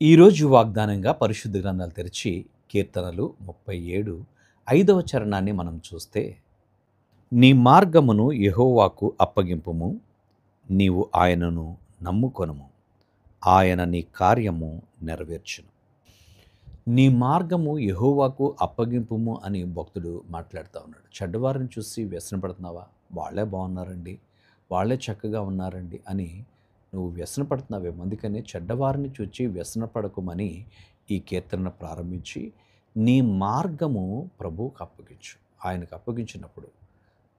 ఈరోజు వాగ్దానంగా పరిశుద్ధ గ్రంథాలు తెరిచి కీర్తనలు 37 5వ చరణాన్ని మనం చూస్తే, నీ మార్గమును యెహోవాకు అప్పగింపుము, నీవు ఆయనను నమ్ముకొనుము, ఆయన నీ కార్యము నెరవేర్చును. నీ మార్గము యెహోవాకు అప్పగింపుము అని భక్తుడు మాట్లాడుతూ ఉన్నాడు. చెడ్డవారిని చూసి వ్యసనపడుతున్నావా? వాళ్ళే బాగున్నారండి, వాళ్ళే చక్కగా ఉన్నారండి అని నువ్వు వ్యసనపడుతున్నావేమో. అందుకని చెడ్డవారిని చూచి వ్యసనపడకుమని ఈ కీర్తన ప్రారంభించి, నీ మార్గము ప్రభువుకు అప్పగించు. ఆయనకు అప్పగించినప్పుడు,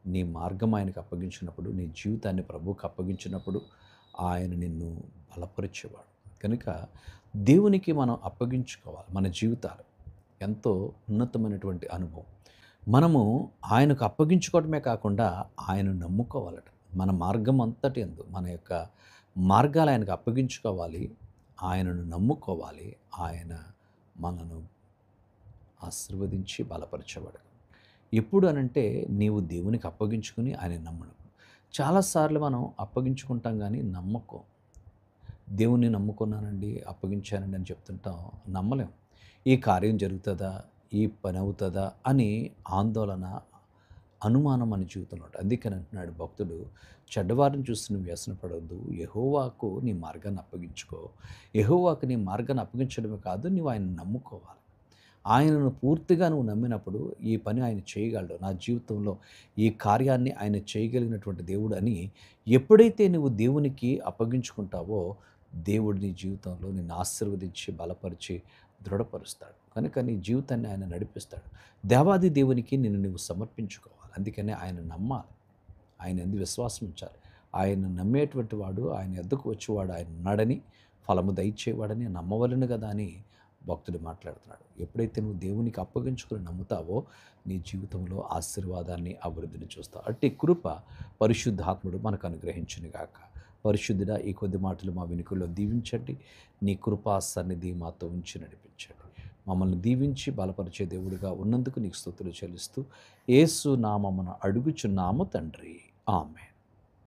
నీ మార్గం ఆయనకు అప్పగించినప్పుడు, నీ జీవితాన్ని ప్రభువుకు అప్పగించినప్పుడు ఆయన నిన్ను బలపరిచేవాడు. కనుక దేవునికి మనం అప్పగించుకోవాలి మన జీవితాలు. ఎంతో ఉన్నతమైనటువంటి అనుభవం. మనము ఆయనకు అప్పగించుకోవడమే కాకుండా ఆయనను నమ్ముకోవాలట. మన మార్గం అంతటి యందు మన యొక్క మార్గాలు ఆయనకు అప్పగించుకోవాలి, ఆయనను నమ్ముకోవాలి. ఆయన మనను ఆశీర్వదించి బలపరిచేవాడు. ఎప్పుడు అనంటే, నీవు దేవునికి అప్పగించుకుని ఆయన నమ్మడం. చాలాసార్లు మనం అప్పగించుకుంటాం కానీ నమ్మకం. దేవుణ్ణి నమ్ముకున్నానండి, అప్పగించానండి అని చెప్తుంటాం, నమ్మలేం. ఈ కార్యం జరుగుతుందా, ఈ పని అవుతుందా అని ఆందోళన, అనుమానం మన జీవితంలో ఉంటుంది. అందుకని అంటున్నాడు భక్తుడు, చెడ్డవారిని చూసి నువ్వు వ్యసనపడవద్దు, యెహోవాకు నీ మార్గాన్ని అప్పగించుకో. యెహోవాకు నీ మార్గాన్ని అప్పగించడమే కాదు, నువ్వు ఆయన నమ్ముకోవాలి. ఆయనను పూర్తిగా నువ్వు నమ్మినప్పుడు ఈ పని ఆయన చేయగలడు, నా జీవితంలో ఈ కార్యాన్ని ఆయన చేయగలిగినటువంటి దేవుడు అని ఎప్పుడైతే నువ్వు దేవునికి అప్పగించుకుంటావో, దేవుడు నీ జీవితంలో నిన్ను ఆశీర్వదించి బలపరిచి దృఢపరుస్తాడు. కనుక నీ జీవితాన్ని ఆయన నడిపిస్తాడు. దేవాది దేవునికి నిన్ను నువ్వు సమర్పించుకోవాలి. అందుకనే ఆయన నమ్మాలి, ఆయన యందు విశ్వాసం ఉంచాలి. ఆయన నమ్మేటువంటి వాడు, ఆయన యొద్దకు వచ్చేవాడు ఆయన ఉన్నాడని, ఫలము దయచేవాడని నమ్మవలెను కదా అని భక్తుడు మాట్లాడుతున్నాడు. ఎప్పుడైతే నువ్వు దేవునికి అప్పగించుకుని నమ్ముతావో, నీ జీవితంలో ఆశీర్వాదాన్ని, అభివృద్ధిని చూస్తావు. అట్టి కృప పరిశుద్ధాత్ముడు మనకు అనుగ్రహించునుగాక. పరిశుద్ధుడా, ఈ కొద్ది మాటలు మా వెనుకల్లో దీవించండి. నీ కృపా సన్నిధి మాతో ఉంచి నడిపించండి. మమ్మల్ని దీవించి బలపరిచే దేవుడిగా ఉన్నందుకు నీకు స్తుతులు చెల్లిస్తూ యేసు నామమున అడుగుచున్నాము తండ్రి. ఆమేన్.